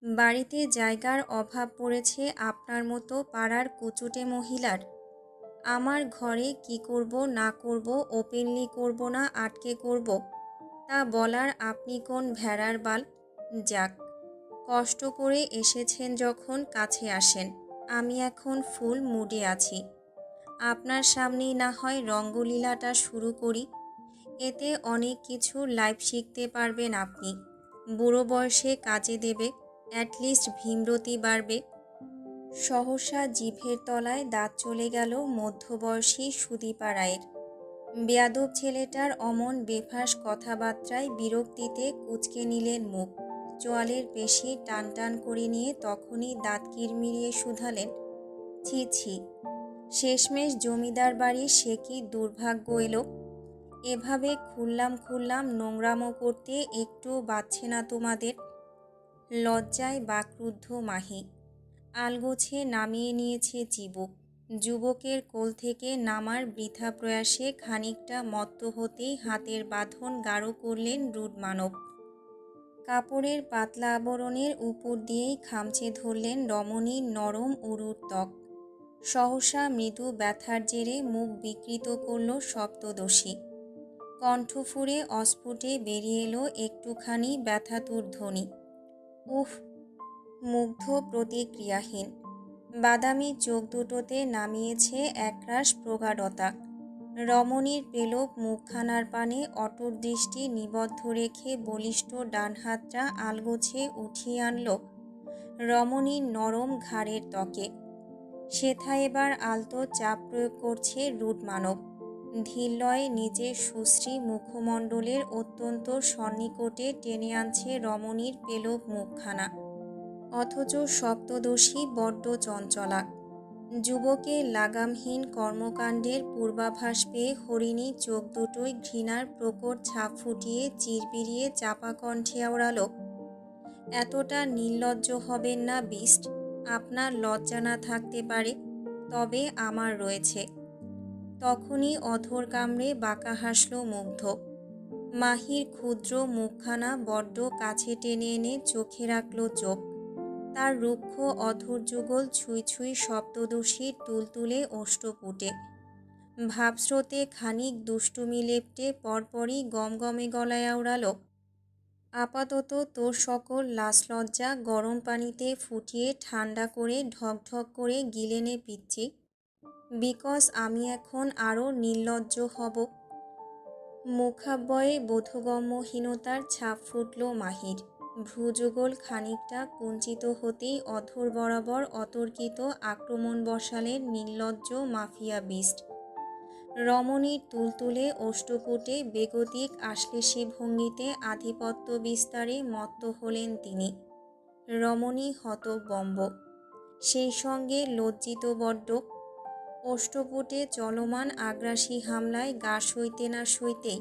বাড়িতে জায়গার অভাব পড়েছে আপনার মতো পাড়ার কুচুটে মহিলার। আমার ঘরে কি করব না করব, ওপেনলি করব না আটকে করব, তা বলার আপনি কোন ভেড়ার বাল? যাক, কষ্ট করে এসেছেন যখন কাছে আসেন। আমি এখন ফুল মুডে আছি। আপনার সামনেই না হয় রঙ্গলীলাটা শুরু করি। এতে অনেক কিছু লাইফ শিখতে পারবেন আপনি। বুড়ো বয়সে কাজে দেবে, অ্যাটলিস্ট ভীমরতি বাড়বে। সহসা জিভের তলায় দাঁত চলে গেল মধ্যবয়সী সুদীপা রায়ের। বেয়াদব ছেলেটার অমন বেফাঁস কথাবার্তায় বিরক্তিতে কুঁচকে নিলেন মুখ। চোয়ালের পেশি টান টান করে নিয়ে তখনই দাঁত কিরমিরিয়ে শুধালেন, ছি ছি, শেষমেশ জমিদার বাড়ির সে কি দুর্ভাগ্য এলো। এভাবে খুললাম খুললাম নোংরামো করতে একটু বাচ্ছে না তোমাদের? লজ্জায় বাকরুদ্ধ মাহি। আলগোছে নামিয়ে নিয়েছে চিবুক। যুবকের কোল থেকে নামার বৃথা প্রয়াসে খানিকটা মত্ত হতেই হাতের বাঁধন গাঢ় করলেন রুড মানব। কাপড়ের পাতলা আবরণের উপর দিয়েই খামচে ধরলেন রমণীর নরম উরুর ত্বক। সহসা মৃদু ব্যথার জেরে মুখ বিকৃত করল সপ্তদশী। কণ্ঠ ফুঁড়ে অস্ফুটে বেরিয়ে এলো একটুখানি ব্যথাতুর ধ্বনি, উফ। মুগ্ধ প্রতিক্রিয়াহীন বাদামি চোখ দুটোতে নামিয়েছে একরাশ প্রগাঢ়তা। রমণীর পেলব মুখখানার পানে অটর দৃষ্টি নিবদ্ধ রেখে বলিষ্ঠ ডান হাতটা আলগোছে উঠিয়ে আনল রমণীর নরম ঘাড়ের ত্বকে। সেথা এবার আলতো চাপ প্রয়োগ করছে রুড মানব। ধীরলয়ে নিজের সুশ্রী মুখমণ্ডলের অত্যন্ত সন্নিকটে টেনে আনছে রমণীর পেলব মুখখানা। অথচ সপ্তদশী বড্ড চঞ্চলা। যুবকের লাগামহীন কর্মকাণ্ডের পূর্বাভাস পেয়ে হরিণী চোখ দুটোই ঘৃণার প্রকট ছাপ ফুটিয়ে চিরবিরিয়ে চাপা কণ্ঠে আওড়াল, এতটা নির্লজ্জ হবেন না বিস্ট। আপনার লজ্জা না থাকতে পারে, তবে আমার রয়েছে। তখনই অধর কামড়ে বাঁকা হাসল মুগ্ধ। মাহির ক্ষুদ্র মুখখানা বড্ড কাছে টেনে এনে চোখে রাখল চোখ। তার রুক্ষ অধর যুগল ছুঁই ছুঁই সপ্তদশীর তুলতুলে ওষ্ঠপুটে। ভাবস্রোতে খানিক দুষ্টুমি লেপ্টে পরপরই গমগমে গলায় আওড়াল, আপাতত তোর সকল লাজলজ্জা গরম পানিতে ফুটিয়ে ঠান্ডা করে ঢকঢক করে গিলে নে পিচ্চি, বিকজ আমি এখন আরও নির্লজ্জ হব। মুখাব্যয়ে বোধগম্যহীনতার ছাপ ফুটল মাহির। ভ্রুযুগল খানিকটা কুঞ্চিত হতেই অধর বরাবর অতর্কিত আক্রমণ বসালেন নির্লজ্জ মাফিয়া বিস্ট। রমণীর তুলতুলে ওষ্ঠপুটে বেগতিক আশ্লেষী ভঙ্গিতে আধিপত্য বিস্তারে মত্ত হলেন তিনি। রমণী হতবম্ব, সেই সঙ্গে লজ্জিত বড্ড। ওষ্ঠপুটে চলমান আগ্রাসী হামলায় গা সইতে না সইতেই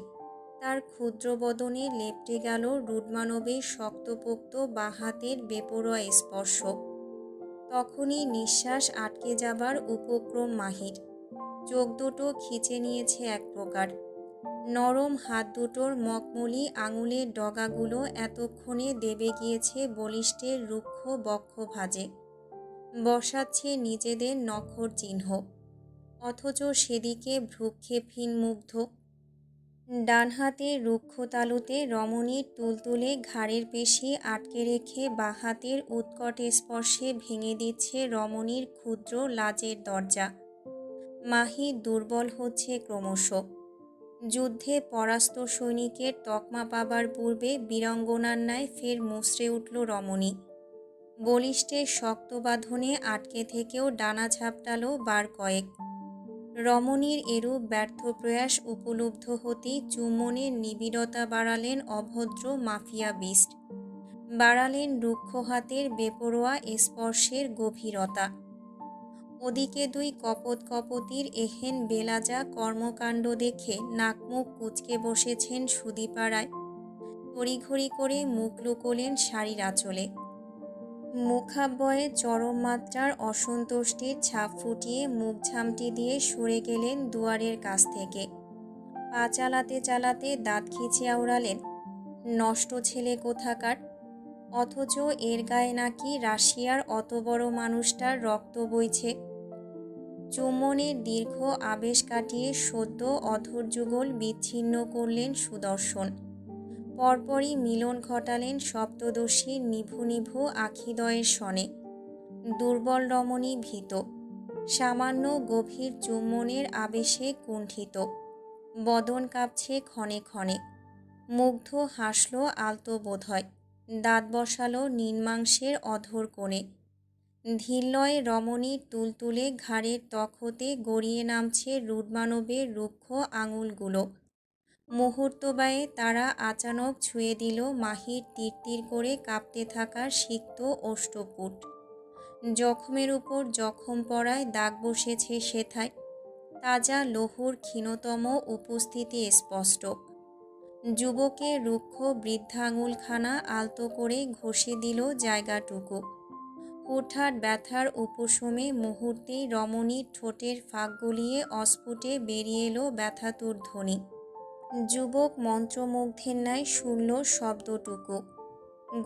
তার ক্ষুদ্র বদনে লেপ্টে গেল রুডমানবের শক্তপোক্ত বাঁ হাতের বেপরোয়া স্পর্শ। তখনই নিঃশ্বাস আটকে যাবার উপক্রম মাহির। চোখ দুটো খিচে নিয়েছে এক প্রকার। নরম হাত দুটোর মখমলি আঙুলের ডগাগুলো এতক্ষণে দেবে গিয়েছে বলিষ্ঠের রুক্ষ বক্ষ ভাঁজে, বসাচ্ছে নিজেদের নখর চিহ্ন। অথচ সেদিকে ভ্রুক্ষেপহীন মুগ্ধ। ডান হাতের রুক্ষ তালুতে রমণীর তুলতুলে ঘাড়ের পেশি আটকে রেখে বাঁ হাতের উৎকট স্পর্শে ভেঙে দিচ্ছে রমণীর ক্ষুদ্র লাজের দরজা। মাহি দুর্বল হচ্ছে ক্রমশ। যুদ্ধে পরাস্ত সৈনিকের তকমা পাবার পূর্বে বীরাঙ্গনার ন্যায় ফের মুচড়ে উঠল রমণী। বলিষ্ঠের শক্ত বাঁধনে আটকে থেকেও ডানা ঝাপটালো বার কয়েক। রমণীর এরূপ ব্যর্থ প্রয়াস উপলব্ধ হতেই চুম্বনের নিবিড়তা বাড়ালেন অভদ্র মাফিয়া বিস্ট। বাড়ালেন রুক্ষ হাতের বেপরোয়া স্পর্শের গভীরতা। ওদিকে দুই কপোত কপতির এহেন বেলাজা কর্মকাণ্ড দেখে নাকমুখ কুঁচকে বসেছেন সুদীপা রায়। তড়িঘড়ি করে মুখ লুকোলেন শাড়ির আঁচলে। মুখাব্যয়ে চরম মাত্রার অসন্তুষ্টির ছাপ ফুটিয়ে মুখ ঝামটি দিয়ে সরে গেলেন দুয়ারের কাছ থেকে। পা চালাতে চালাতে দাঁত খিঁচে আওড়ালেন, নষ্ট ছেলে কোথাকার। অথচ এর গায়ে নাকি রাশিয়ার অত বড় মানুষটার রক্ত বইছে। চুম্বনের দীর্ঘ আবেশ কাটিয়ে সদ্য অধর যুগল বিচ্ছিন্ন করলেন সুদর্শন। পরপরই মিলন ঘটালেন সপ্তদশীর নিভু নিভু আখিদ্বয়ের সনে। দুর্বল রমণী ভীত, সামান্য গভীর চুম্বনের আবেশে কুণ্ঠিত, বদন কাঁপছে ক্ষণে ক্ষণে। মুগ্ধ হাসল আলতো বোধহয়, দাঁত বসালো নির্মাংসের অধর কোণে। ধীরলয়ে রমণীর তুলতুলে ঘাড়ের ত্বক হতে গড়িয়ে নামছে রুদ্মানবের রুক্ষ আঙুলগুলো। মুহূর্তব্যয়ে তারা আচানক ছুঁয়ে দিল মাহির তীর করে কাঁপতে থাকা সিক্ত অষ্টপুট। জখমের উপর জখম পড়ায় দাগ বসেছে সেথায়, তাজা লৌহর ক্ষীণতম উপস্থিতি স্পষ্ট। যুবকের রুক্ষ বৃদ্ধাঙুলখানা আলতো করে ঘষে দিল জায়গাটুকু। হুটহাট ব্যথার উপশমে মুহূর্তেই রমণীর ঠোঁটের ফাঁক গলিয়ে অস্ফুটে বেরিয়ে এলো ব্যথাতুর ধ্বনি। যুবক মন্ত্রমুগ্ধের ন্যায় শুনল শব্দটুকু।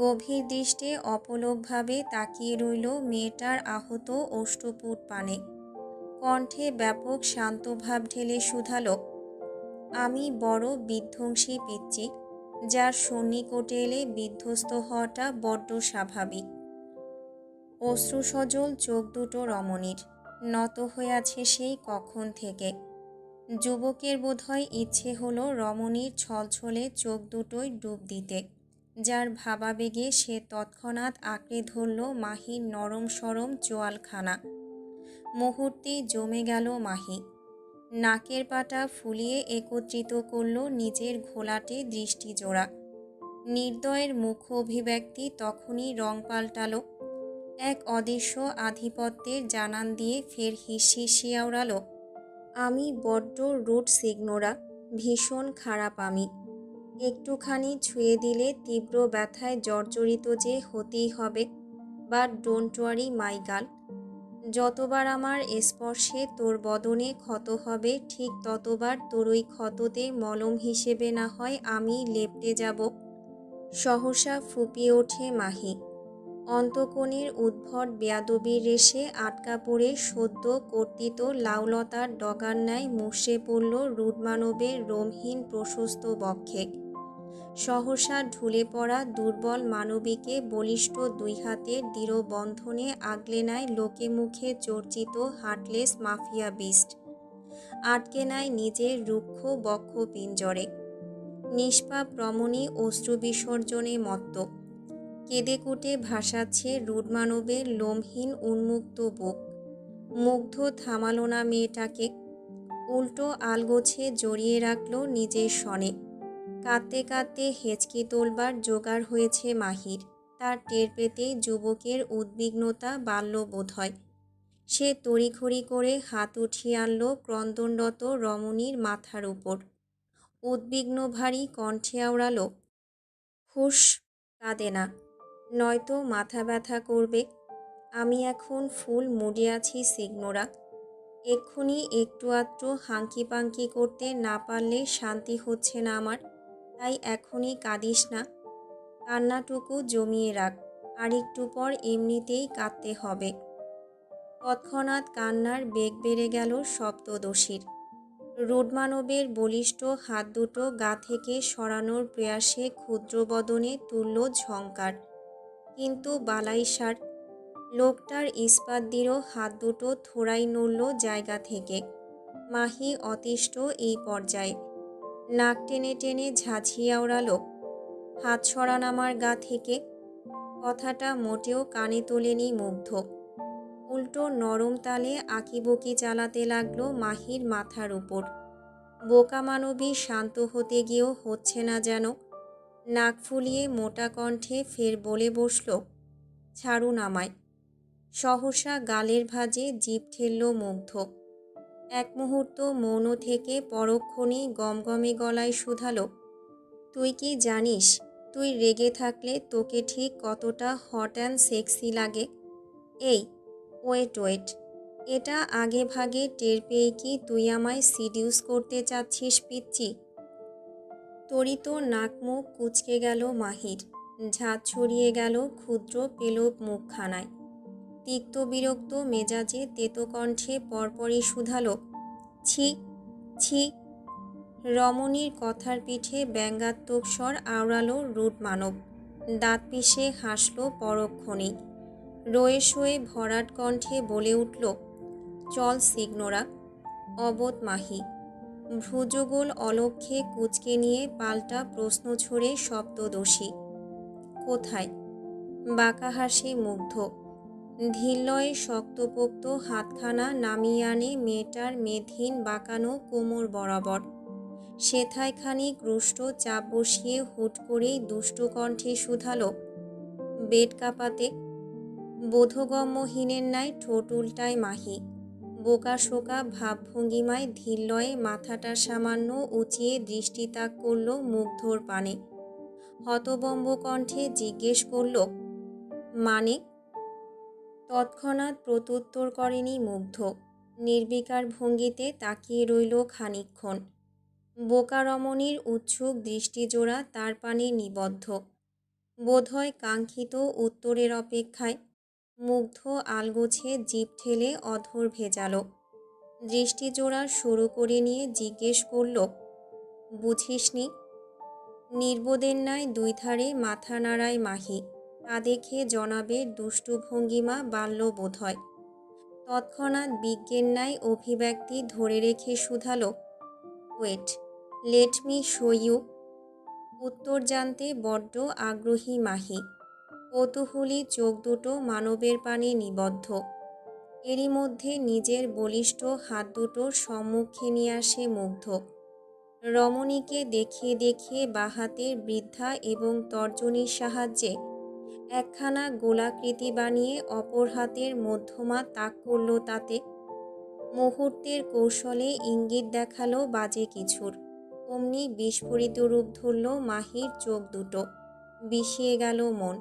গভীর দৃষ্টে অপলকভাবে তাকিয়ে রইল মেয়েটার আহত অষ্টপুট পানে। কণ্ঠে ব্যাপক শান্তভাব ঢেলে শুধালো, আমি বড় বিধ্বংসী পিচ্চি, যার সন্নিকটে এলে বিধ্বস্ত হওয়াটা বড্ড স্বাভাবিক। অশ্রুসজল চোখ দুটো রমণীর, নত হয়ে আছে সেই কখন থেকে। যুবকের বোধহয় ইচ্ছে হলো রমণীর ছলছলে চোখ দুটোই ডুব দিতে, যার ভাবাবেগে সে তৎক্ষণাৎ আঁকড়ে ধরল মাহির নরম সরম চোয়ালখানা। মুহূর্তেই জমে গেল মাহি। নাকের পাটা ফুলিয়ে একত্রিত করল নিজের ঘোলাটে দৃষ্টিজোড়া। নির্দয়ের মুখ অভিব্যক্তি তখনই রং পাল্টাল। এক অদৃশ্য আধিপত্যের জানান দিয়ে ফের হিসিয়ে আওড়াল, আমি বড্ড রুট সিগনোরা, ভীষণ খারাপ আমি। একটুখানি ছুঁয়ে দিলে তীব্র ব্যথায় জর্জরিত যে হতেই হবে, but don't worry my girl. যতবার আমার স্পর্শে তোর বদনে ক্ষত হবে, ঠিক ততবার তোর ওই ক্ষততে মলম হিসেবে না হয় আমি লেপ্টে যাব। সহসা ফুপিয়ে ওঠে মাহি। অন্তকোণের উদ্ভট বেয়াদবির রেশে আটকা পড়ে সদ্য কর্তিত লাউলতার ডগার ন্যায় মুষড়ে পড়ল রুদ্মানবের রোমহীন প্রশস্ত বক্ষে। সহসা ঢুলে পড়া দুর্বল মানবীকে বলিষ্ঠ দুই হাতের দৃঢ় বন্ধনে আগলে নেয় লোকে মুখে চর্চিত হার্টলেস মাফিয়া বিস্ট। আটকে নেয় নিজের রুক্ষ বক্ষ পিঞ্জরে। নিষ্পাপ রমণী অশ্রু বিসর্জনে মত্ত। কেঁদে কুটে ভাসাচ্ছে রুদ্মানবের লোমহীন উন্মুক্ত বুক। মুগ্ধ থামালো না মেয়েটাকে, উল্টো আলগোছে জড়িয়ে রাখল নিজের সনে। কাঁদতে কাঁদতে হেঁচকি তোলবার জোগাড় হয়েছে মাহির। তার টের পেতেই যুবকের উদ্বিগ্নতা বাড়ল বোধহয়। সে তড়িঘড়ি করে হাত উঠিয়ে আনল ক্রন্দনরত রমণীর মাথার উপর। উদ্বিগ্ন ভারী কণ্ঠে আওড়াল, হুস, কাঁদে না, নয়তো মাথা ব্যথা করবে। আমি এখন ফুল মুডে আছি সিগনোরা। এক্ষুনি একটু আধটু হাঙ্কি পাঙ্কি করতে না পারলে শান্তি হচ্ছে না আমার, তাই এখনই কাঁদিস না। কান্নাটুকু জমিয়ে রাখ, আর একটু পর এমনিতেই কাঁদতে হবে। তৎক্ষণাৎ কান্নার বেগ বেড়ে গেল সপ্তদশীর। রুদ্মানবের বলিষ্ঠ হাত দুটো গা থেকে সরানোর প্রয়াসে ক্ষুদ্র বদনে তুলল ঝংকার, কিন্তু বালাইসার। লোকটার ইস্পাত দৃঢ় হাত দুটো থোড়াই নড়ল জায়গা থেকে। মাহি অতিষ্ঠ এই পর্যায়ে। নাক টেনে টেনে ঝাঁঝিয়ে আওড়াল, হাত সরান আমার গা থেকে। কথাটা মোটেও কানে তোলেনি মুগ্ধ। উল্টো নরম তালে আঁকিবুকি চালাতে লাগলো মাহির মাথার উপর। বোকা মানবী শান্ত হতে গিয়েও হচ্ছে না যেন। নাক ফুলিয়ে মোটা কণ্ঠে ফের বলে বসল, ছাড়ুন আমায়। সহসা গালের ভাঁজে জিভ ঠেলল মুগ্ধ। এক মুহূর্ত মৌন থেকে পরক্ষণেই গমগমে গলায় শুধালো, তুই কি জানিস তুই রেগে থাকলে তোকে ঠিক কতটা হট অ্যান্ড সেক্সি লাগে? এই ওয়েট ওয়েট, এটা আগে ভাগে টের পেয়ে কি তুই আমায় সিডিউস করতে চাচ্ছিস পিচ্চি? তরিত নাক মুখ কুঁচকে গেল মাহির। ঝাঁজ ছড়িয়ে গেল ক্ষুদ্র পেলব মুখখানায়। তিক্ত বিরক্ত মেজাজে তেতো কণ্ঠে পরপরই শুধালো, ছি, ছি। রমণীর কথার পিঠে ব্যঙ্গাত্মক স্বর আওড়ালো রুড মানব। দাঁত পিষে হাসল পরক্ষণেই। রয়ে শয়ে ভরাট কণ্ঠে বলে উঠল, চল সিগনোরা। অবোধ মাহি। ভ্রুযুগল অলক্ষ্যে কুঁচকে নিয়ে পাল্টা প্রশ্ন ছড়ে সপ্তদোষী। কোথায়? বাঁকা হাসে মুগ্ধ। ধীরলয়ে শক্তপোক্ত হাতখানা নামিয়ে আনে মেয়েটার মেদহীন বাঁকানো কোমর বরাবর। সেথায় খানিক রুষ্ট চাপ বসিয়ে হুট করেই দুষ্টু কণ্ঠে শুধালো, বেড কাঁপাতে। বোধগম্যহীনের ন্যায় ঠোঁট উল্টায় মাহি। বোকা শোকা ভাবভঙ্গিমায় ধীরলয়ে মাথাটা সামান্য উঁচিয়ে দৃষ্টিতাক করল মুগ্ধর পানে। হতবম্ব কণ্ঠে জিজ্ঞেস করল, মানে? তৎক্ষণাৎ প্রত্যুত্তর করেনি মুগ্ধ। নির্বিকার ভঙ্গিতে তাকিয়ে রইল খানিকক্ষণ। বোকা রমণীর উৎসুক দৃষ্টিজোড়া তার পানে নিবদ্ধ। বোধহয় কাঙ্ক্ষিত উত্তরের অপেক্ষায়। মুগ্ধ আলগোছে জিভ ঠেলে অধর ভেজাল। দৃষ্টিজোড়া শুরু করে নিয়ে জিজ্ঞেস করল, বুঝিসনি? নির্বোধের ন্যায় দুই ধারে মাথা নাড়ায় মাহি। তা দেখে জনাবের দুষ্টু ভঙ্গিমা বাড়ল বোধহয়। তৎক্ষণাৎ বিজ্ঞের ন্যায় অভিব্যক্তি ধরে রেখে শুধালো, wait, let me show you. উত্তর জানতে বড্ড আগ্রহী মাহি। কৌতূহলী চোখ দুটো মানবের পানে নিবদ্ধ। এরই মধ্যে নিজের বলিষ্ঠ হাত দুটোর সম্মুখে নিয়ে আসে মুগ্ধ। রমণীকে দেখিয়ে দেখিয়ে বাঁ হাতের বৃদ্ধা এবং তর্জনীর সাহায্যে একখানা গোলাকৃতি বানিয়ে অপর হাতের মধ্যমা তাক করল তাতে। মুহূর্তের কৌশলে ইঙ্গিত দেখালো বাজে কিছুর। অমনি বিস্ফোরিত রূপ ধরল মাহির চোখ দুটো। বিষিয়ে গেল মন।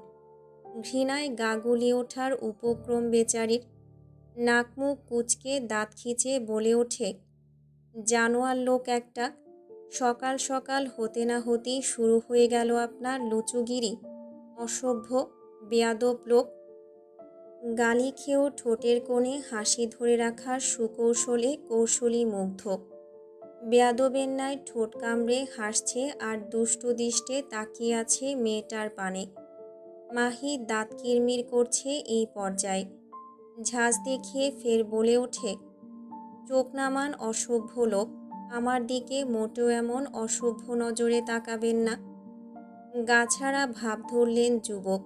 ঘৃণায় গা গুলিয়ে ওঠার উপক্রম বেচারির। নাক মুখ কুঁচকে দাঁত খিচে বলে ওঠে, জানোয়ার লোক একটা। সকাল সকাল হতে না হতেই শুরু হয়ে গেল আপনার লুচুগিরি। অসভ্য, বেয়াদব লোক। গালি খেয়েও ঠোঁটের কোণে হাসি ধরে রাখার সুকৌশলে কৌশলী মুগ্ধ। বেয়াদবের ন্যায় ঠোঁট কামড়ে হাসছে আর দুষ্টু দৃষ্টে তাকিয়ে আছে মেয়েটার পানে। মাহি দাঁত কিরমির করছে এই পর্যায়ে। ঝাঁজ দেখিয়ে ফের বলে ওঠে, চোখ নামান অসভ্য লোক। আমার দিকে মোটেও এমন অসভ্য নজরে তাকাবেন না। গাছাড়া ভাব ধরলেন যুবক।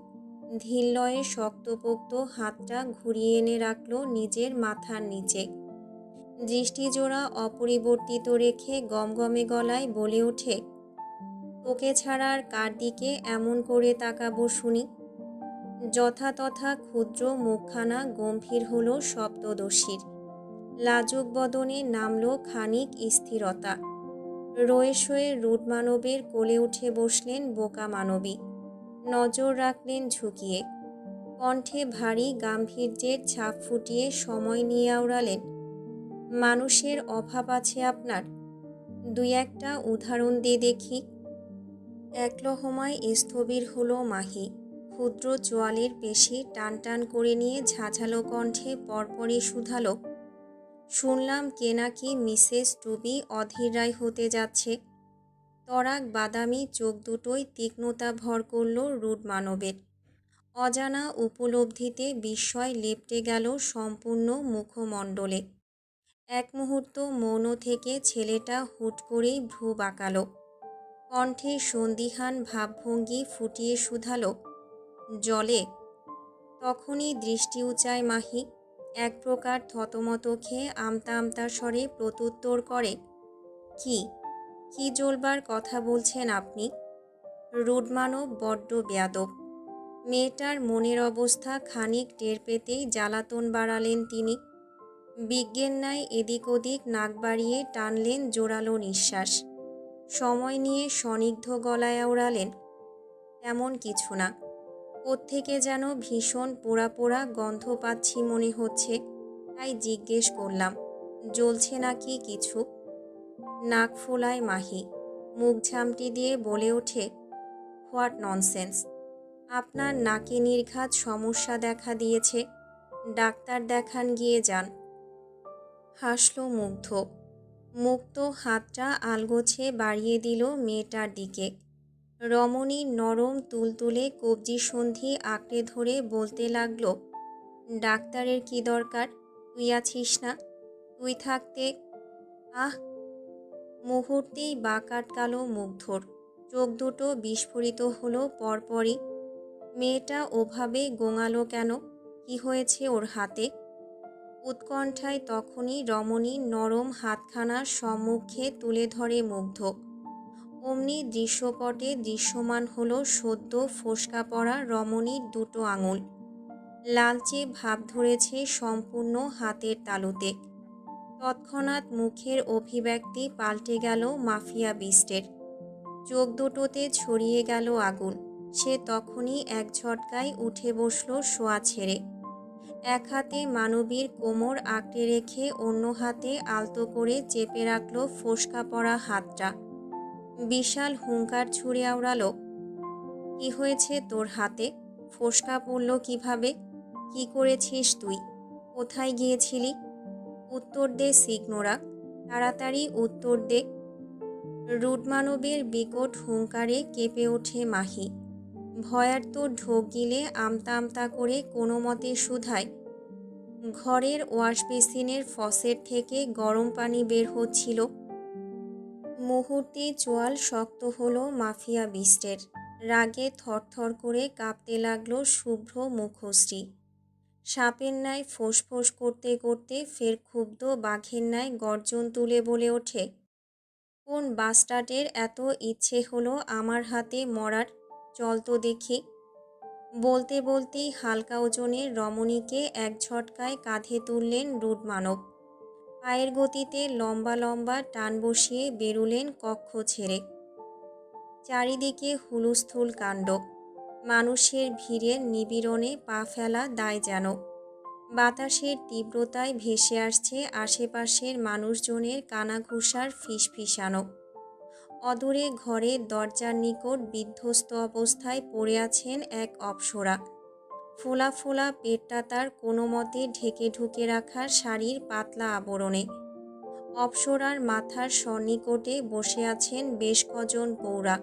ধীরলয়ে শক্তপোক্ত হাতটা ঘুরিয়ে এনে রাখল নিজের মাথার নিচে। দৃষ্টিজোড়া অপরিবর্তিত রেখে গমগমে গলায় বলে ওঠে, তোকে ছাড়া আর কার দিকে এমন করে তাকাবো শুনি? যথাতথা ক্ষুদ্র মুখখানা গম্ভীর হল সপ্তদশীর। লাজুক বদনে নামল খানিক স্থিরতা। রয়ে শয়ে রুড মানবের কোলে উঠে বসলেন বোকা মানবী। নজর রাখলেন ঝুঁকিয়ে। কণ্ঠে ভারী গাম্ভীর্যের ছাপ ফুটিয়ে সময় নিয়ে আওড়ালেন, মানুষের অভাব আছে আপনার? দুই একটা উদাহরণ দিয়ে দেখি। এক লহমায় স্থবির হলো মাহি। ক্ষুদ্র চোয়ালের পেশি টান টান করে নিয়ে ঝাঝালো কণ্ঠে পরপরই শুধালো, শুনলাম কে নাকি মিসেস টুবি অধীর রায় হতে যাচ্ছে। তরাক বাদামি চোখ দুটোই তীক্ষ্ণতা ভর করল রুড মানবের। অজানা উপলব্ধিতে বিস্ময় লেপ্টে গেল সম্পূর্ণ মুখমণ্ডলে। এক মুহূর্ত মৌন থেকে ছেলেটা হুট করেই ভ্রু বাঁকালো। কণ্ঠে সন্দিহান ভাবভঙ্গি ফুটিয়ে শুধালো, জলে? তখনই দৃষ্টি উঁচায় মাহি। এক প্রকার থতমত খেয়ে আমতা আমতা স্বরে প্রত্যুত্তর করে, কি কি জ্বলবার কথা বলছেন আপনি? রুড মানব বড্ড বেয়াদব। মেয়েটার মনের অবস্থা খানিক টের পেতেই জ্বালাতন বাড়ালেন তিনি। বিজ্ঞের ন্যায় এদিক ওদিক নাক বাড়িয়ে টানলেন জোরালো নিঃশ্বাস। সময় নিয়ে স্নিগ্ধ গলায় আওড়ালেন, তেমন কিছু না। কোত্থেকে যেন ভীষণ পোড়া পোড়া গন্ধ পাচ্ছি মনে হচ্ছে, তাই জিজ্ঞেস করলাম, জ্বলছে নাকি কিছু? নাক ফোলায় মাহি। মুখ ঝামটি দিয়ে বলে ওঠে, হোয়াট ননসেন্স। আপনার নাকে নির্ঘাত সমস্যা দেখা দিয়েছে, ডাক্তার দেখান গিয়ে যান। হাসল মুগ্ধ। মুক্ত হাতটা আলগোছে বাড়িয়ে দিল মেয়েটার দিকে। রমণীর নরম তুলতুলে কবজি সন্ধি আঁকড়ে ধরে বলতে লাগলো, ডাক্তারের কি দরকার, তুই আছিস না? তুই থাকতে। আহ! মুহূর্তেই বাঁক আটকাল মুগ্ধর। চোখ দুটো বিস্ফোরিত হলো পরপরই। মেয়েটা ওভাবে গোঙালো কেন? কি হয়েছে ওর হাতে? উৎকণ্ঠায় তখনই রমণীর নরম হাতখানা সম্মুখে তুলে ধরে মুগ্ধ। অমনি দৃশ্যপটে দৃশ্যমান হলো সদ্য ফোসকা পড়া রমণীর দুটো আঙুল। লালচে ভাব ধরেছে সম্পূর্ণ হাতের তালুতে। তৎক্ষণাৎ মুখের অভিব্যক্তি পাল্টে গেল মাফিয়া বিস্টের। চোখ দুটোতে ছড়িয়ে গেল আগুন। সে তখনই এক ঝটকায় উঠে বসল শোয়া ছেড়ে। এক হাতে মানবীর কোমর আঁকড়ে রেখে অন্য হাতে আলতো করে চেপে রাখল ফোসকা পড়া হাতটা। বিশাল হুঙ্কার ছুঁড়ে আওড়ালো, কি হয়েছে তোর হাতে? ফোসকা পড়ল কিভাবে? কি করেছিস তুই? কোথায় গিয়েছিলি? উত্তর দে সিগনোরা, তাড়াতাড়ি উত্তর দে। রুডমানবের বিকট হুঙ্কারে কেঁপে ওঠে মাহি। ভয়ার্ত ঢোক গিলে আমতা আমতা করে কোনো মতে শুধায়। ঘরের ওয়াশ বেসিনের ফসেট থেকে গরম পানি বের হচ্ছিল। মুহূর্তে চোয়াল শক্ত হলো মাফিয়া বিস্টের। রাগে থরথর করে কাঁপতে লাগলো শুভ্র মুখশ্রী। সাপের ন্যায় ফোঁস করতে করতে ফের ক্ষুব্ধ বাঘের ন্যায় গর্জন তুলে বলে ওঠে, কোন বাস্টার্ডের এত ইচ্ছে হলো আমার হাতে মরার? চল তো দেখি। বলতে বলতেই হালকা ওজনের রমণীকে এক ঝটকায় কাঁধে তুললেন রুডমানব। পায়ের গতিতে লম্বা লম্বা টান বসিয়ে বেরুলেন কক্ষ ছেড়ে। চারিদিকে হুলস্থুল কাণ্ড। মানুষের ভিড়ের নিবিড়নে পা ফেলা দায় যেন। বাতাসের তীব্রতায় ভেসে আসছে আশেপাশের মানুষজনের কানাঘুষার ফিসফিসানো। অদূরে ঘরের দরজার নিকট বিধ্বস্ত অবস্থায় পড়ে আছেন এক অপ্সরা। ফোলা ফোলা পেটটা তার কোনো মতে ঢেকে ঢুকে রাখা শাড়ির পাতলা আবরণে। অপ্সরার মাথার সন্নিকটে বসে আছেন বেশ কজন প্রৌঢ়া।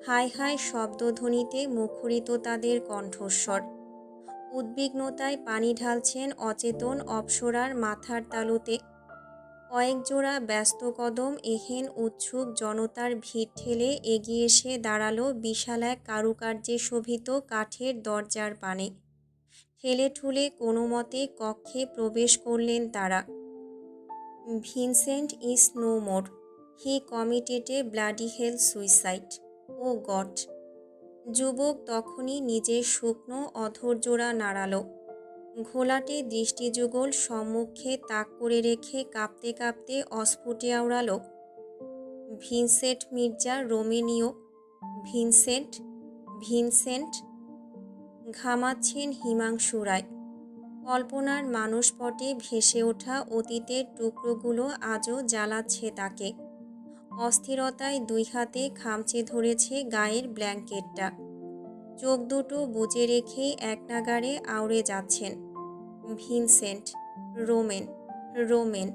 হায় হায় শব্দধ্বনিতে মুখরিত তাদের কণ্ঠস্বর। উদ্বিগ্নতায় পানি ঢালছেন অচেতন অপ্সরার মাথার তালুতে। কয়েক জোড়া ব্যস্ত কদম এহেন উৎসুক জনতার ভিড় ঠেলে এগিয়ে এসে দাঁড়ালো বিশাল এক কারুকার্যে শোভিত কাঠের দরজার পানে। ঠেলে ঠুলে কোনো মতে কক্ষে প্রবেশ করলেন তারা। Vincent is no more, he committed a bloody hell suicide, oh God. যুবক তখনই নিজের শুকনো অধরজোড়া নাড়ালো। ঘোলাটে দৃষ্টিযুগল সম্মুখে তাক করে রেখে কাঁপতে কাঁপতে অস্ফুটে আওড়ালো, Vincent Mirza Romenio, Vincent, Vincent. ঘামাচ্ছেন হিমাংশু রায়। কল্পনার মানসপটে ভেসে ওঠা অতীতের টুকরোগুলো আজও জ্বালাচ্ছে তাকে। অস্থিরতায় দুই হাতে খামচে ধরেছে গায়ের ব্ল্যাঙ্কেটটা। চোখ দুটো বুজে রেখেই একনাগাড়ে আউড়ে যাচ্ছেন, ভিনসেন্ট, রোমেন, রোমেন।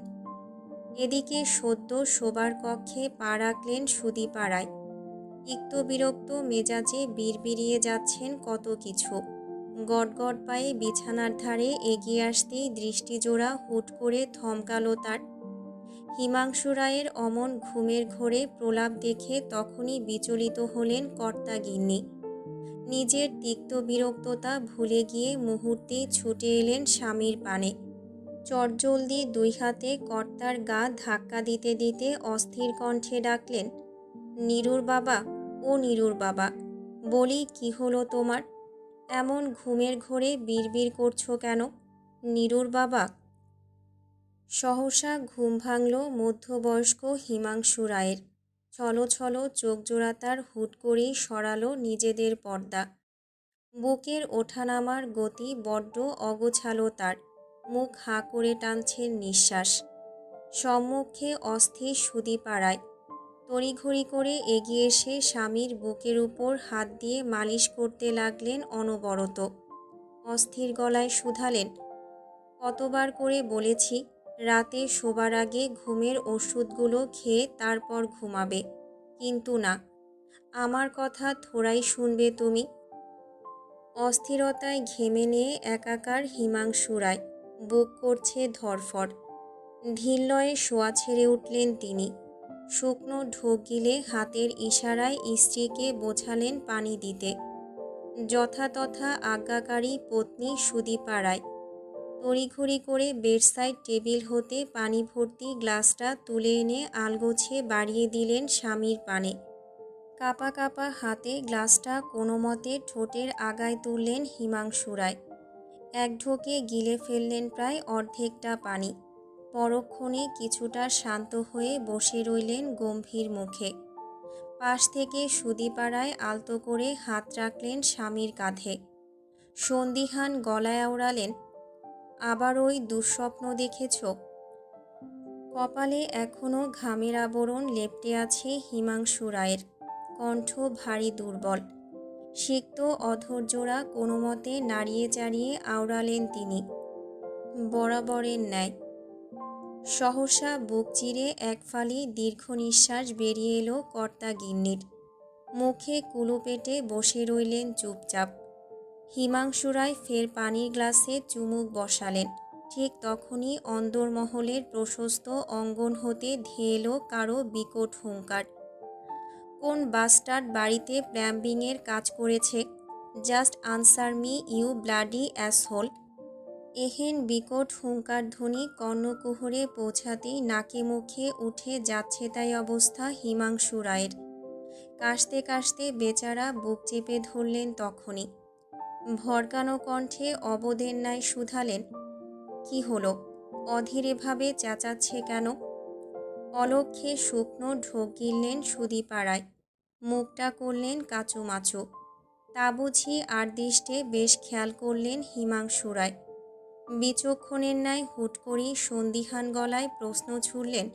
এদিকে সদ্য শোবার কক্ষে পা রাখলেন সুদীপাড়ায়। তিক্ত বিরক্ত মেজাজে বিড়বিড়িয়ে যাচ্ছেন কত কিছু। গটগট পায়ে বিছানার ধারে এগিয়ে আসতেই দৃষ্টিজোড়া হুট করে থমকালো তার। হিমাংশু রায়ের অমন ঘুমের ঘোরে প্রলাপ দেখে তখনই বিচলিত হলেন কর্তাগিন্নি। নিজের তিক্ত বিরক্ততা ভুলে গিয়ে মুহূর্তেই ছুটে এলেন স্বামীর পানে। চটজলদি দুই হাতে কর্তার গা ধাক্কা দিতে দিতে অস্থির কণ্ঠে ডাকলেন, নীরুর বাবা, ও নীরুর বাবা, বলি কি হলো তোমার? এমন ঘুমের ঘোরে বিড়বিড় করছো কেন? নীরুর বাবা। সহসা ঘুম ভাঙল মধ্যবয়স্ক হিমাংশু রায়ের। ছলো ছলো চোখ জোড়া তার হুট করেই সরালো নিজেদের পর্দা। বুকের ওঠানামার গতি বড্ড অগোছালো তার। মুখ হাঁ করে টানছেন নিঃশ্বাস। সম্মুখে অস্থির সুদীপাড়ায়। তড়িঘড়ি করে এগিয়ে এসে স্বামীর বুকের উপর হাত দিয়ে মালিশ করতে লাগলেন অনবরত। অস্থির গলায় শুধালেন, কতবার করে বলেছি রাতে শোবার আগে ঘুমের ওষুধগুলো খেয়ে তারপর ঘুমাবে, কিন্তু না, আমার কথা থোড়াই শুনবে তুমি। অস্থিরতায় ঘেমে নিয়ে একাকার হিমাংশু রায়, বুক করছে ধড়ফড়। ধীরলয়ে শোয়া ছেড়ে উঠলেন তিনি। শুকনো ঢোক গিলে হাতের ইশারায় স্ত্রীকে বোঝালেন পানি দিতে। যথাতথা আজ্ঞাকারী পত্নী সুদীপা রায় তড়িঘড়ি করে বেডসাইড টেবিল হতে পানি ভর্তি গ্লাসটা তুলে এনে আলগোছে বাড়িয়ে দিলেন স্বামীর পানে। কাঁপা কাঁপা হাতে গ্লাসটা কোনো মতে ঠোঁটের আগায় তুললেন হিমাংশু রায়। এক ঢোকে গিলে ফেললেন প্রায় অর্ধেকটা পানি। পরক্ষণে কিছুটা শান্ত হয়ে বসে রইলেন গম্ভীর মুখে। পাশ থেকে সুদীপা রায় আলতো করে হাত রাখলেন স্বামীর কাঁধে। সন্দিহান গলায় আওড়ালেন, আবার ওই দুঃস্বপ্ন দেখেছ? কপালে এখনও ঘামের আবরণ লেপ্টে আছে হিমাংশু রায়ের। কণ্ঠ ভারী দুর্বল। সিক্ত অধৈর্যরা কোনো মতে নাড়িয়ে চাড়িয়ে আওড়ালেন তিনি, বরাবরের ন্যায়। সহসা বুক চিরে এক ফালি দীর্ঘ নিঃশ্বাস বেরিয়ে এলো কর্তা গিন্নির। মুখে কুলু পেটে বসে রইলেন চুপচাপ। হিমাংশু রায় ফের পানির গ্লাসে চুমুক বসালেন। ঠিক তখনই অন্দরমহলের প্রশস্ত অঙ্গন হতে ধেয়ে এলো কারো বিকট হুঙ্কার। কোন বাস্টার্ড বাড়িতে প্ল্যাম্বিংয়ের কাজ করেছে? Just answer me, you bloody asshole. এহেন বিকট হুঙ্কার ধ্বনি কর্ণকুহরে পৌঁছাতেই নাকে মুখে উঠে যাচ্ছে তাই অবস্থা হিমাংশু রায়ের। কাশতে কাশতে বেচারা বুক চেপে ধরলেন তখনই। ভরকানো কণ্ঠে অবোধের ন্যায় শুধালেন, কি হলো? অধীর এভাবে চেঁচাচ্ছে কেন? অলক্ষ্যে শুকনো ঢোক গিললেন সুদীপা রায়। মুখটা করলেন কাচুমাচু। তা বুঝি আর দৃষ্টে বেশ খেয়াল করলেন হিমাংশু রায়। বিচক্ষণের ন্যায় হুট করেই সন্দিহান গলায় প্রশ্ন ছুড়লেন,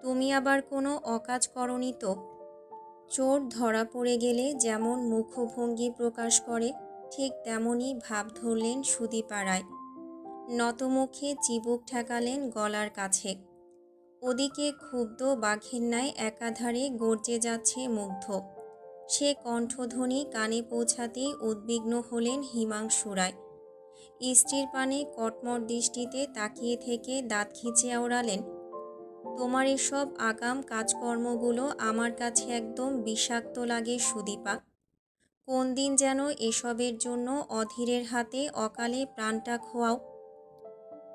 তুমি আবার কোনো অকাজ করনি তো? চোর ধরা পড়ে গেলে যেমন মুখভঙ্গি প্রকাশ করে, ঠিক তেমনই ভাব ধরলেন সুদীপা রায়। নতমুখে চিবুক ঠেকালেন গলার কাছে। ওদিকে ক্ষুব্ধ বাঘের ন্যায় একাধারে গর্জে যাচ্ছে মুগ্ধ। সে কণ্ঠধ্বনি কানে পৌঁছাতেই উদ্বিগ্ন হলেন হিমাংশু রায়। স্ত্রীর পানে কটমট দৃষ্টিতে তাকিয়ে থেকে দাঁত খিঁচে আওড়ালেন, তোমার এসব আগাম কাজকর্মগুলো আমার কাছে একদম বিষাক্ত লাগে সুদীপা। কোন দিন যেন এসবের জন্য অধীরের হাতে অকালে প্রাণটা খোয়াও।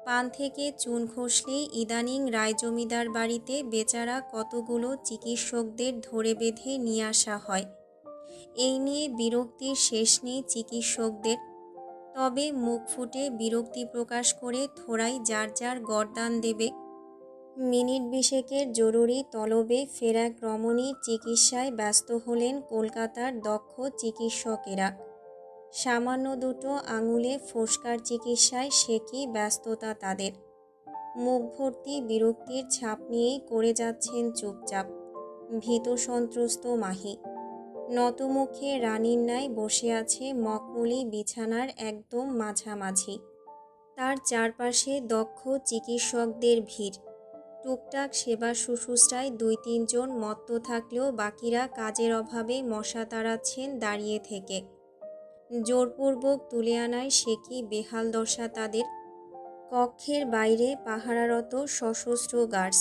পান থেকে চুন খসলেই ইদানিং রায় জমিদার বাড়িতে বেচারা কতগুলো চিকিৎসকদের ধরে বেঁধে নিয়ে আসা হয়। এই নিয়ে বিরক্তির শেষ নেই চিকিৎসকদের। তবে মুখ ফুটে বিরক্তি প্রকাশ করে থোড়াই যার যার গরদান দেবে। মিনিট বিশেকের জরুরি তলবে ফের এক রমণীর চিকিৎসায় ব্যস্ত হলেন কলকাতার দক্ষ চিকিৎসকেরা। সামান্য দুটো আঙুলে ফোসকার চিকিৎসায় সে কি ব্যস্ততা তাদের। মুখ ভর্তি বিরক্তির ছাপ নিয়েই করে যাচ্ছেন চুপচাপ। ভীত সন্ত্রস্ত মাহি নতমুখে রানীর ন্যায় বসে আছে মখমলি বিছানার একদম মাঝামাঝি। তার চারপাশে দক্ষ চিকিৎসকদের ভিড়। টুকটাক সেবা শুশ্রূষায় দুই তিনজন মত্ত থাকলেও বাকিরা কাজের অভাবে মশা তাড়াচ্ছেন দাঁড়িয়ে থেকে। জোরপূর্বক তুলে আনায় সে কি বেহাল দশা তাদের। কক্ষের বাইরে পাহারারত সশস্ত্র গার্ডস,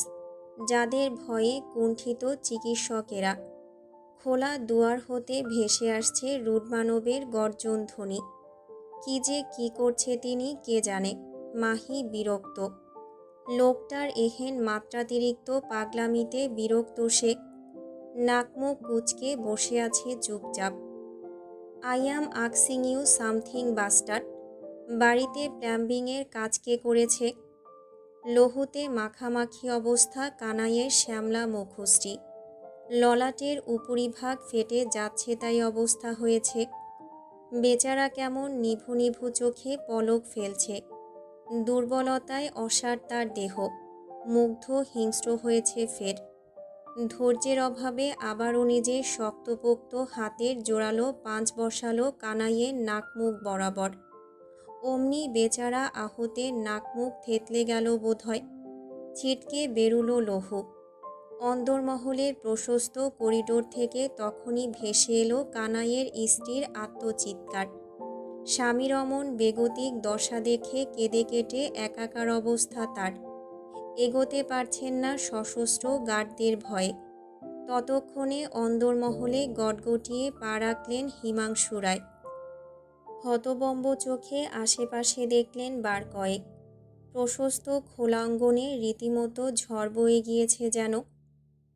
যাদের ভয়ে কুণ্ঠিত চিকিৎসকেরা। খোলা দুয়ার হতে ভেসে আসছে রুডমানবের গর্জন ধ্বনি। কি যে কি করছে তিনি কে জানে। মাহি বিরক্ত। লোকটার এহেন মাত্রাতিরিক্ত পাগলামিতে বিরক্ত সে। নাকমুখ কুঁচকে বসে আছে চুপচাপ। I am asking you something bastard. বাড়িতে প্ল্যাম্বিংয়ের কাজ কে করেছে? লহুতে মাখামাখি অবস্থা কানাইয়ের শ্যামলা মুখশ্রী। ললাটের উপরিভাগ ফেটে যাচ্ছে তাই অবস্থা হয়েছে। বেচারা কেমন নিভু নিভু চোখে পলক ফেলছে। দুর্বলতায় অসাড় তার দেহ। মুগ্ধ হিংস্র হয়েছে ফের। ধৈর্যের অভাবে আবারও নিজের শক্তপোক্ত হাতের জোরালো পাঁচ বসালো কানাইয়ের নাক মুখ বরাবর। অমনি বেচারা আহতের নাক মুখ থেতলে গেল বোধহয়। ছিটকে বেরুলো লৌহ। অন্দরমহলের প্রশস্ত করিডোর থেকে তখনই ভেসে এলো কানাইয়ের স্ত্রীর আত্মচিৎকার। স্বামীর অমন বেগতিক দশা দেখে কেঁদে কেটে একাকার অবস্থা তার। এগোতে পারছেন না সশস্ত্র গার্ডদের ভয়ে। ততক্ষণে অন্দরমহলে গটগটিয়ে পা রাখলেন হিমাংশু রায়। হতবম্ব চোখে আশেপাশে দেখলেন বার কয়েক। প্রশস্ত খোলা অঙ্গনে রীতিমতো ঝড় বয়ে গিয়েছে যেন।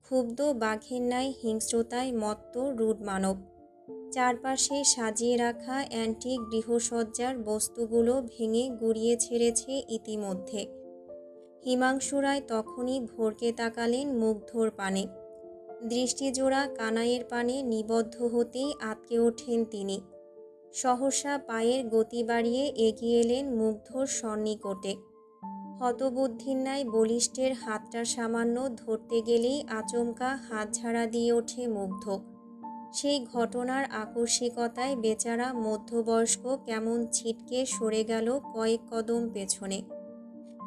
ক্ষুব্ধ বাঘের ন্যায় হিংস্রতায় মত্ত রুড মানব। চারপাশে সাজিয়ে রাখা অ্যান্টিক গৃহসজ্জার বস্তুগুলো ভেঙে গুড়িয়ে ছেড়েছে ইতিমধ্যে। হিমাংশু রায় তখনই ভরকে তাকালেন মুগ্ধর পানে। দৃষ্টিজোড়া কানাইয়ের পানে নিবদ্ধ হতেই আটকে ওঠেন তিনি। সহসা পায়ের গতি বাড়িয়ে এগিয়ে এলেন মুগ্ধর সন্নিকটে। হতবুদ্ধির ন্যায় বলিষ্ঠের হাতটা সামান্য ধরতে গেলেই আচমকা হাতঝাড়া দিয়ে ওঠে মুগ্ধ। সেই ঘটনার আকস্মিকতায় বেচারা মধ্যবয়স্ক কেমন ছিটকে সরে গেল কয়েক কদম পেছনে।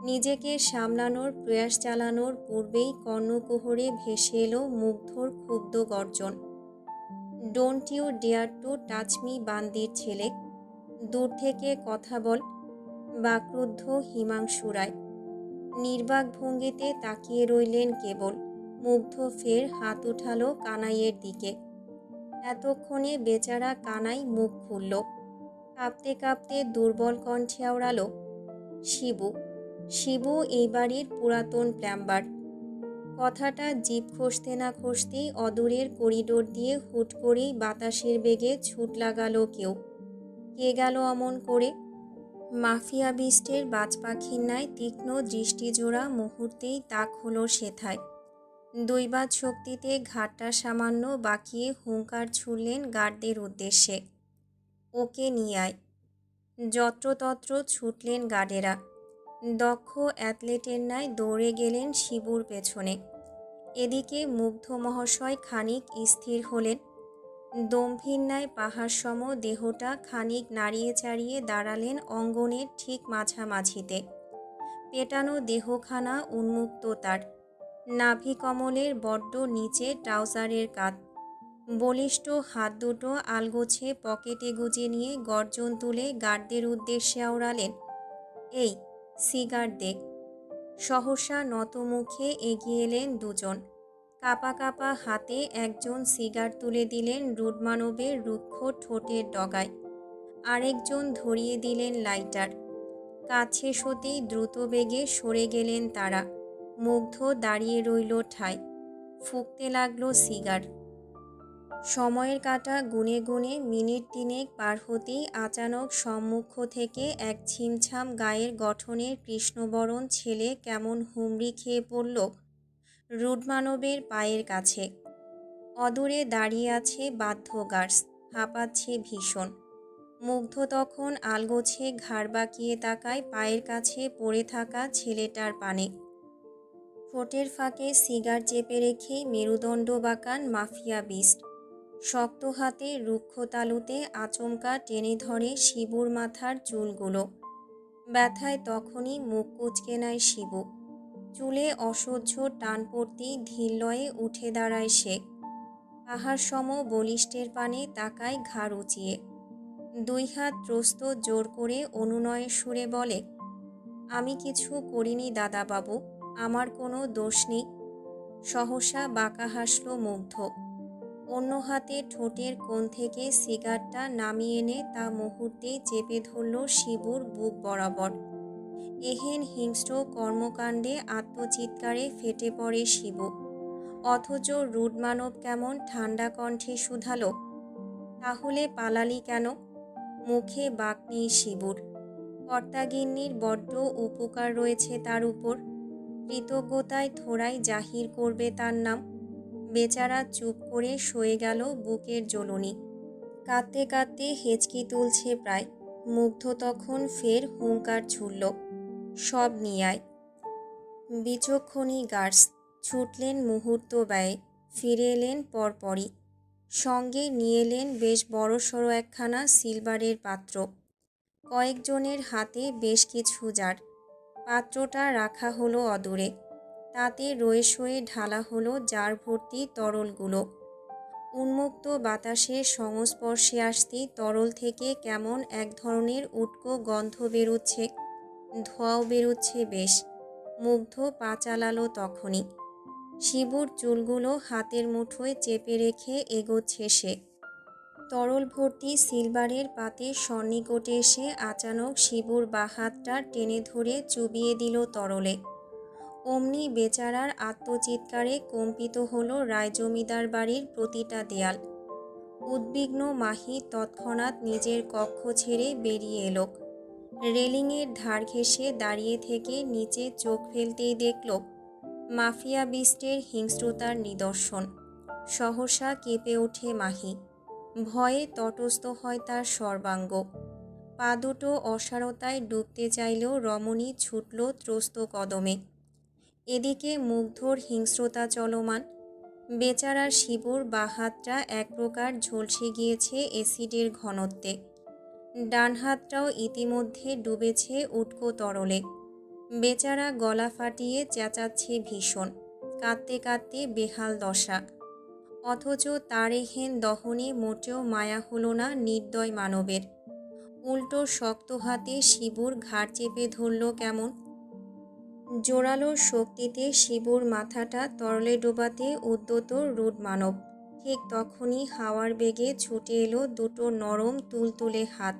নিজেকে সামলানোর প্রয়াস চালানোর পূর্বেই কর্ণকুহরে ভেসে এলো মুগ্ধর ক্ষুব্ধ গর্জন। Don't you dare to touch me বান্দির ছেলে, দূর থেকে কথা বল। বাক্রুদ্ধ হিমাংশু রায় নির্বাক ভঙ্গিতে তাকিয়ে রইলেন কেবল। মুগ্ধ ফের হাত উঠালো কানাইয়ের দিকে। এতক্ষণে বেচারা কানাই মুখ খুলল। কাঁপতে কাঁপতে দুর্বল কণ্ঠে আওড়ালো, শিবু। শিবু এই বাড়ির পুরাতন প্লাম্বার। কথাটা জিভ খসতে না খসতেই অদূরের করিডোর দিয়ে হুট করেই বাতাসের বেগে ছুট লাগালো কেউ। কে গেল অমন করে? মাফিয়া বিস্টের বাজ পাখির ন্যায় তীক্ষ্ণ দৃষ্টিজোড়া মুহূর্তেই তাক হলো সেথায়। দৈবাৎ শক্তিতে ঘাটটা সামান্য বাঁকিয়ে হুঙ্কার ছুড়লেন গার্ডদের উদ্দেশ্যে, ওকে নিয়ে আয়। যত্রতত্র ছুটলেন গার্ডেরা। দক্ষ অ্যাথলেটের ন্যায় দৌড়ে গেলেন শিবুর পেছনে। এদিকে মুগ্ধ মহাশয় খানিক স্থির হলেন। দম্ভীর ন্যায় পাহাড়সম দেহটা খানিক নাড়িয়ে চাড়িয়ে দাঁড়ালেন অঙ্গনের ঠিক মাঝামাঝিতে। পেটানো দেহখানা উন্মুক্ত তার। নাভি কমলের বড্ড নিচে ট্রাউজারের কাত। বলিষ্ঠ হাত দুটো আলগোছে পকেটে গুজে নিয়ে গর্জন তুলে গার্ডদের উদ্দেশ্যে আওড়ালেন, এই সিগার দে। সহসা নতমুখে এগিয়ে এলেন দুজন। কাপা কাপা হাতে একজন সিগার তুলে দিলেন রুডমানবের রুক্ষ ঠোঁটের ডগায়। আরেকজন ধরিয়ে দিলেন লাইটার। কাছে সতেই দ্রুত বেগে সরে গেলেন তারা। মুগ্ধ দাঁড়িয়ে রইল ঠায়। ফুঁকতে লাগলো সিগার। সময়ের কাঁটা গুনে গুনে মিনিট তিনেক পার হতেই আচানক সম্মুখ থেকে এক ছিমছাম গায়ের গঠনের কৃষ্ণবরণ ছেলে কেমন হুমড়ি খেয়ে পড়ল রুডমানবের পায়ের কাছে। অদূরে দাঁড়িয়ে আছে বাধ্য গার্স, হাঁপাচ্ছে ভীষণ। মুগ্ধ তখন আলগোছে ঘাড় বাঁকিয়ে তাকায় পায়ের কাছে পড়ে থাকা ছেলেটার পানে। ঠোঁটের ফাঁকে সিগার চেপে রেখেই মেরুদণ্ড বাঁকান মাফিয়া বিস্ট। শক্ত হাতে রুক্ষ তালুতে আচমকা টেনে ধরে শিবুর মাথার চুলগুলো। ব্যথায় তখনই মুখ কুঁচকে নেয় শিবু। চুলে অসহ্য টান পড়তেই ধীরলয়ে উঠে দাঁড়ায় সে। পাহাড়সম বলিষ্ঠের পানে তাকায় ঘাড় উঁচিয়ে। দুই হাত ত্রস্ত জোর করে অনুনয়ের সুরে বলে, আমি কিছু করিনি দাদাবাবু, আমার কোনো দোষ নেই। সহসা বাঁকা হাসল মুগ্ধ। অন্য হাতে ঠোঁটের কোণ থেকে সিগারটা নামিয়ে এনে তা মুহূর্তেই চেপে ধরল শিবুর বুক বরাবর। এহেন হিংস্র কর্মকাণ্ডে আত্মচিৎকারে ফেটে পড়ে শিবু। অথচ রুডমানব কেমন ঠান্ডা কণ্ঠে শুধালো, তাহলে পালালি কেন? মুখে বাক নেই শিবুর। কর্তাগিন্নির বড্ড উপকার রয়েছে তার উপর। কৃতজ্ঞতায় থোড়াই জাহির করবে তার নাম। বেচারা চুপ করে সয়ে গেল বুকের জ্বলুনি। কাঁদতে কাঁদতে হেঁচকি তুলছে প্রায়। মুগ্ধ তখন ফের হুঙ্কার ছুড়ল, সব নিয়ে আয়। বিচক্ষণী গার্স, ছুটলেন মুহূর্ত ব্যয়ে, ফিরে এলেন পরপরই। সঙ্গে নিয়ে এলেন বেশ বড়সড় একখানা সিলভারের পাত্র। কয়েকজনের হাতে বেশ কিছু জার। পাত্রটা রাখা হলো অদূরে। তাতে রয়ে সয়ে ঢালা হলো জার ভর্তি তরলগুলো। উন্মুক্ত বাতাসের সংস্পর্শে আসতেই তরল থেকে কেমন এক ধরনের উটকো গন্ধ বেরোচ্ছে, ধোঁয়াও বেরোচ্ছে বেশ। মুগ্ধ পা চালালো তখনই। শিবুর চুলগুলো হাতের মুঠোয় চেপে রেখে এগোচ্ছে সে। তরল ভর্তি সিলভারের পাতের সন্নিকটে এসে আচানক শিবুর বাঁ হাতটা টেনে ধরে চুবিয়ে দিল তরলে। অমনি বেচারার আত্মচিৎকারে কম্পিত হলো রায়জমিদার বাড়ির প্রতিটা দেয়াল। উদ্বিগ্ন মাহি তৎক্ষণাৎ নিজের কক্ষ ছেড়ে বেরিয়ে এলো। রেলিংয়ের ধার ঘেঁষে দাঁড়িয়ে থেকে নিচে চোখ ফেলতেই দেখল মাফিয়া বিস্টের হিংস্রতার নিদর্শন। সহসা কেঁপে ওঠে মাহি। ভয়ে তটস্থ হয় তার সর্বাঙ্গ। পা দুটো অসারতায় ডুবতে চাইলেও রমণী ছুটল ত্রস্ত কদমে। এদিকে মুগ্ধর হিংস্রতা চলমান। বেচারা শিবুর বাঁ হাতটা এক প্রকার ঝলসে গিয়েছে অ্যাসিডের ঘনত্বে। ডান হাতটাও ইতিমধ্যে ডুবেছে উটকো তরলে। বেচারা গলা ফাটিয়ে চেঁচাচ্ছে ভীষণ, কাঁদতে কাঁদতে বেহাল দশা। অথচ তার এহেন দহনে মোটেও মায়া হলো না নির্দয় মানবের। উল্টো শক্ত হাতে শিবুর ঘাড় চেপে ধরল কেমন। জোরালো শক্তিতে শিবুর মাথাটা তরলে ডোবাতে উদ্যত রুড মানব। ঠিক তখনই হাওয়ার বেগে ছুটে এলো দুটো নরম তুলতুলে হাত।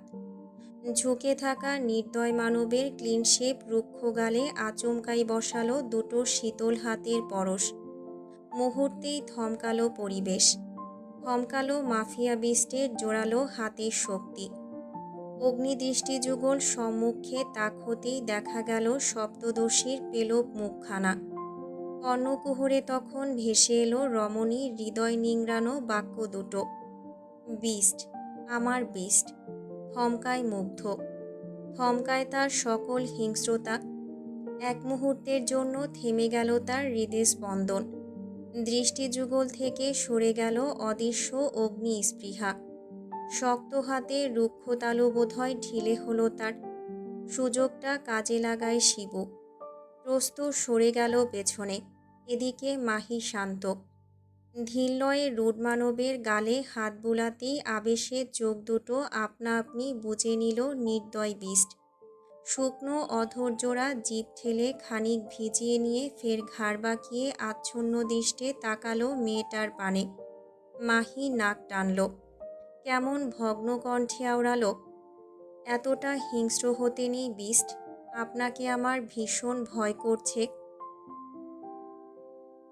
ঝুঁকে থাকা নির্দয় মানবের ক্লিনশেপ রুক্ষ গালে আচমকাই বসালো দুটো শীতল হাতের পরশ। মুহূর্তেই থমকালো পরিবেশ। থমকালো মাফিয়া বিস্টের জোরালো হাতের শক্তি। অগ্নিদৃষ্টিযুগল সম্মুখে তাক হতেই দেখা গেল সপ্তদশীর পেলব মুখখানা। কর্ণকুহরে তখন ভেসে এলো রমণীর হৃদয় নিংড়ানো বাক্য দুটো, বিস্ট, আমার বিস্ট। থমকায় মুগ্ধ, থমকায় তার সকল হিংস্রতা। এক মুহূর্তের জন্য থেমে গেল তার হৃদস্পন্দন। দৃষ্টিযুগল থেকে সরে গেল অদৃশ্য অগ্নি স্পৃহা। শক্ত হাতে রুক্ষ তালু বোধহয় ঢিলে হলো তার। সুযোগটা কাজে লাগায় শিবু। প্রস্তুর সরে গেল পেছনে। এদিকে মাহি শান্ত। ধীরলয়ে রুডমানবের গালে হাত বুলাতেই আবেশে চোখ দুটো আপনা আপনি বুজে নিল নির্দয় বিস্ট। শুকনো অধৈর্যরা জিভ ঠেলে খানিক ভিজিয়ে নিয়ে ফের ঘাড় বাঁকিয়ে আচ্ছন্ন দৃষ্টে তাকালো মেয়েটার পানে। মাহি নাক টানল। কেমন ভগ্ন কণ্ঠে আওড়ালো, এতটা হিংস্র হতে নেই বিস্ট। আপনাকে আমার ভীষণ ভয় করছে।